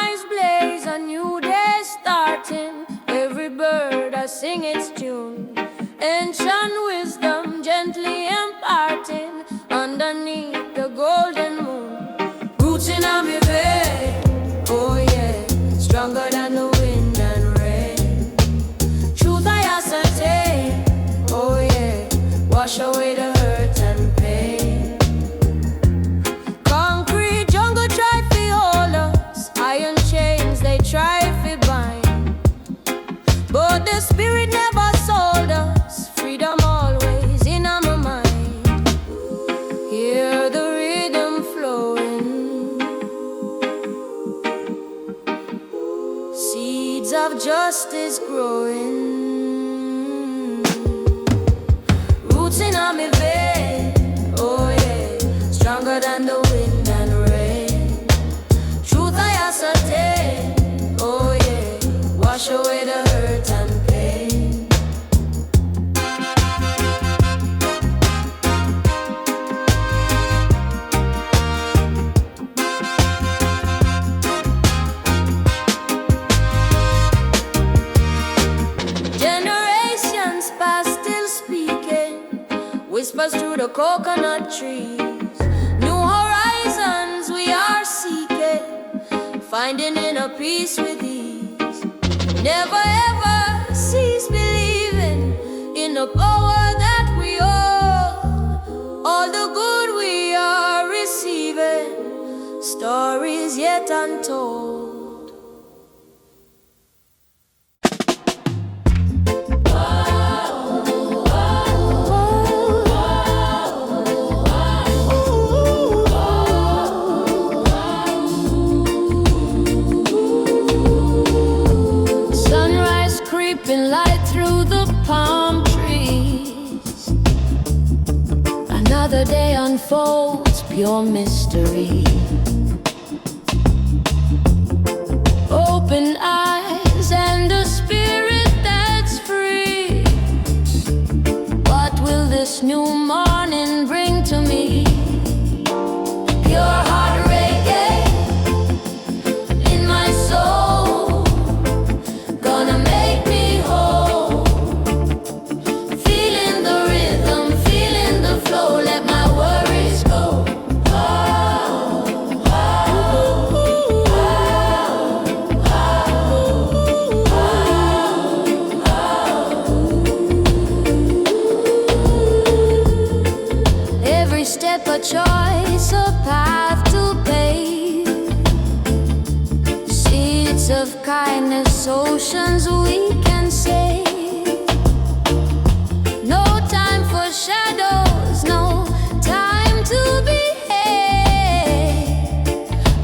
sunrise blaze, a new day starting. Every bird I sing its tune, ancient wisdom gently imparting underneath the golden moon. Roots in a me vein, oh yeah, stronger than the wind and rain. Truth I ascertain, oh yeah, wash away the hurt and pain. Concrete jungle try to hold us, iron chains they try to bind, but the spirit never sold us. Freedom always in our mind. Hear the rhythm flowing, seeds of justice growing. Roots in our vein, oh yeah, stronger than the wind and rain. Truth I ascertain, oh yeah, wash away the hurt and pain. Generations past still speaking, whispers through the coconut trees. New horizons we are seeking, finding inner peace with ease. Never ever cease believing in the power that we hold. All the good we are receiving, stories yet untold. Light through the palm trees, another day unfolds pure mystery. Open eyes and a spirit that's free. What will this new morning bring to me? Pure heart reggae in my soul, gonna make me a choice, a path to pave. Seeds of kindness, oceans we can save. No time for shadows, no time to behave.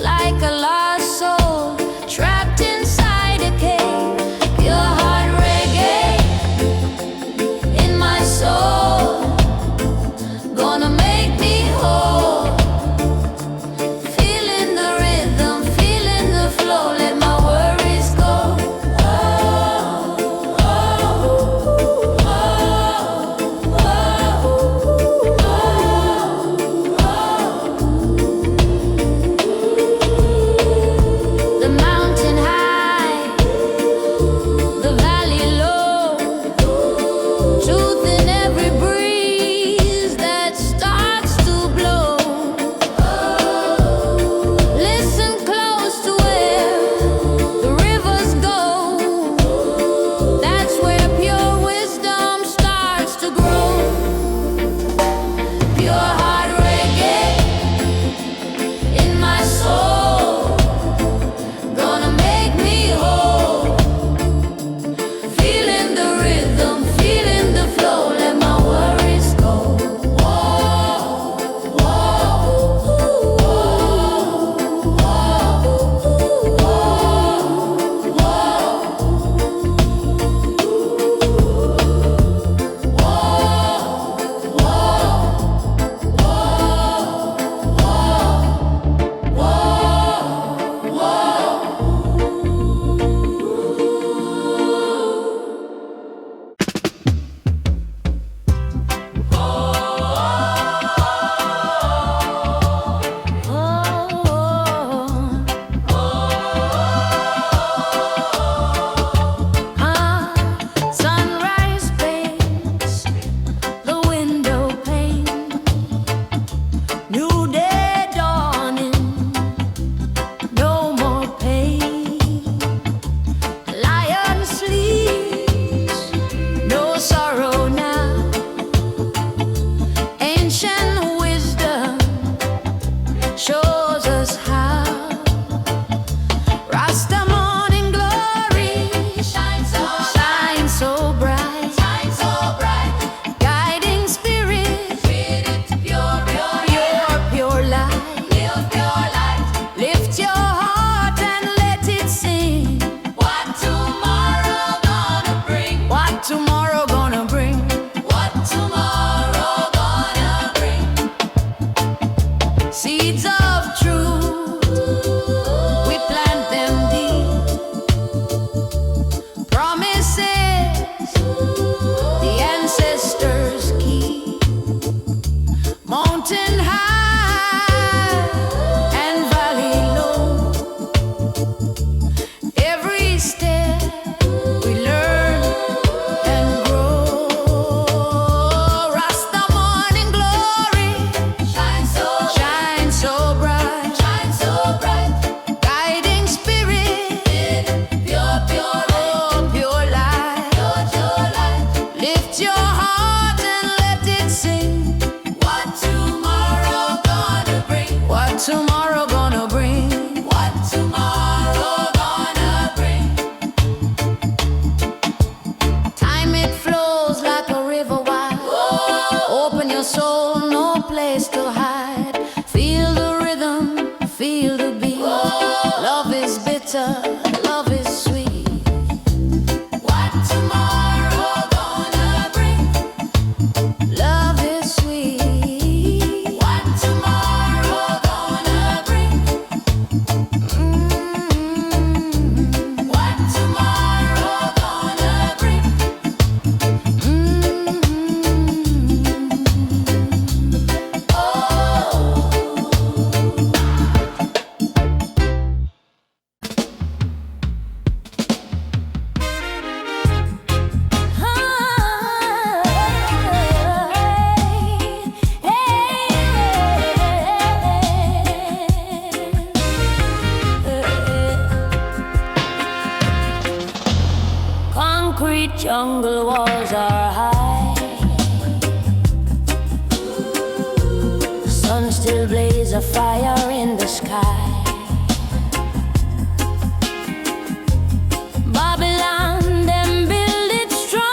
Like a lost soul trapped inside a cave. Pure heart reggae in my soul, gonna make me whole. Feeling the rhythm, feeling the flow, let my worries go. Oh, oh. is bitter, love is sweet. What tomorrow gonna bring? Love is sweet. What tomorrow gonna bring? What tomorrow gonna bring? Concrete jungle walls are high. Sun still blaze a fire in the sky. Babylon, them build it strong,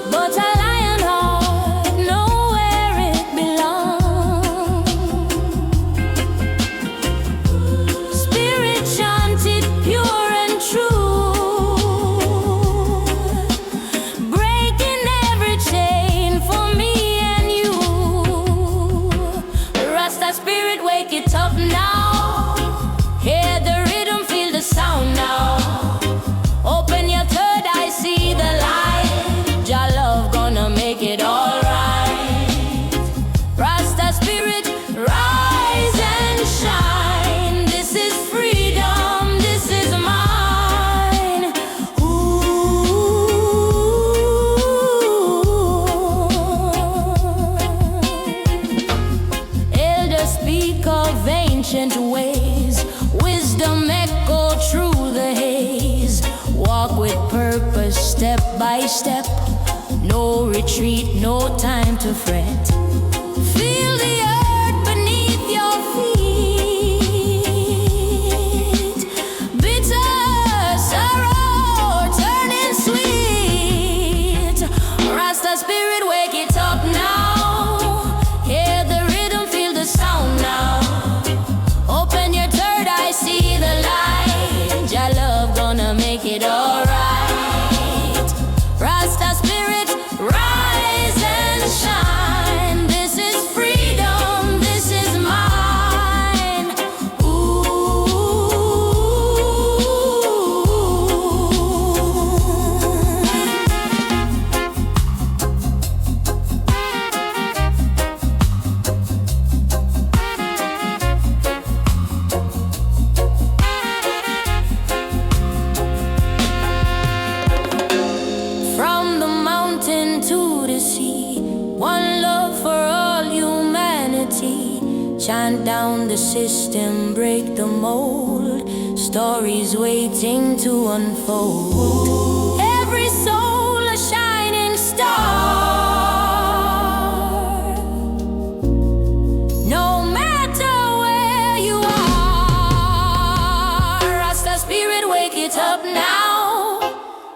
but a lion heart know where it belongs. Spirit chanted pure and true, breaking every chain for me and you. Rasta spirit, wake it up now. Hear the rhythm, feel the sound now. Open your third eye, see the light. Jah love gonna make it alright. Rasta spirit, rise and shine. This is freedom, this is mine. Elders speak of ancient ways. Wisdom echo through the haze. Walk with purpose, step by step. No retreat, no time to fret. Feel the earth beneath your feet. Bitter sorrow turning sweet. Rasta spirit, wake it up now. Hear the rhythm, feel the sound now. Open your third eye, see the light. Jah love gonna make it alright. Rasta spirit, rise and shine. This is freedom, this is mine. From the mountain to the sea, one love for all humanity. Chant down the system, break the mold. Stories waiting to unfold. Every soul a shining star. No matter where you are, Rasta spirit, wake it up now.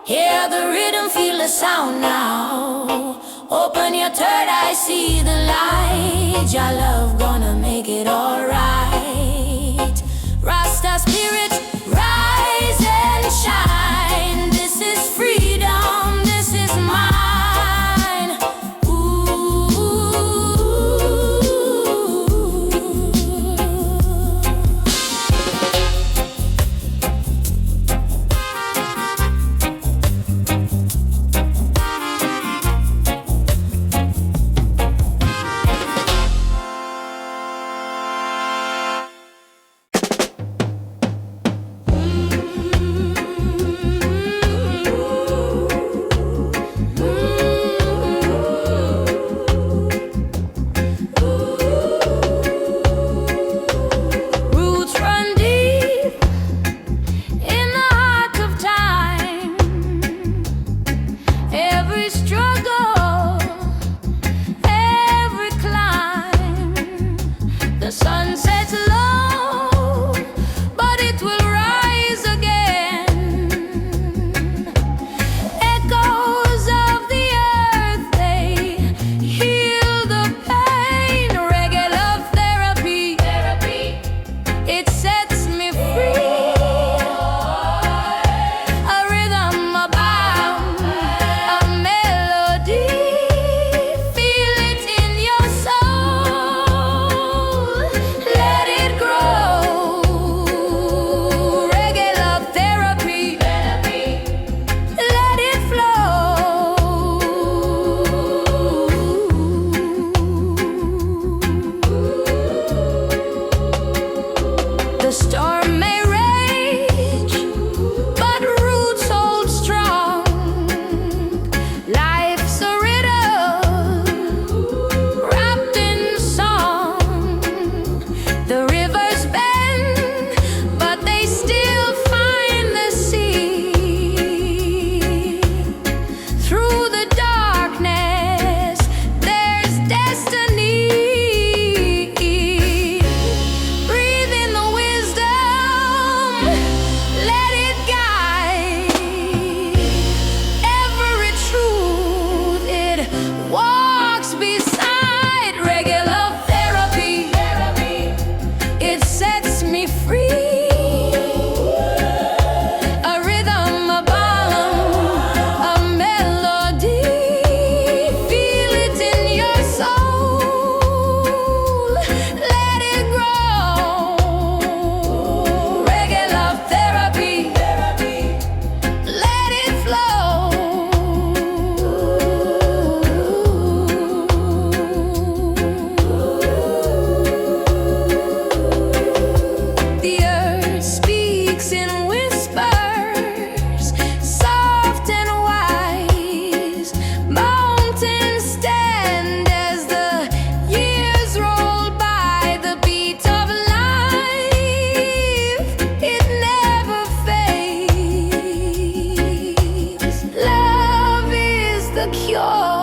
Hear the rhythm, feel the sound now. Open your third eye, see the light. Jah love gonna make it alright. Rasta spirit, rise and shine. This is freedom, this is mine. free. A rhythm, a balm, a melody. Feel it in your soul. Let it grow. Reggae love therapy. Let it flow. The earth speaks in whispers, soft and wise. Mountains stand as the years roll by. The beat of life, it never fades. Love is the cure.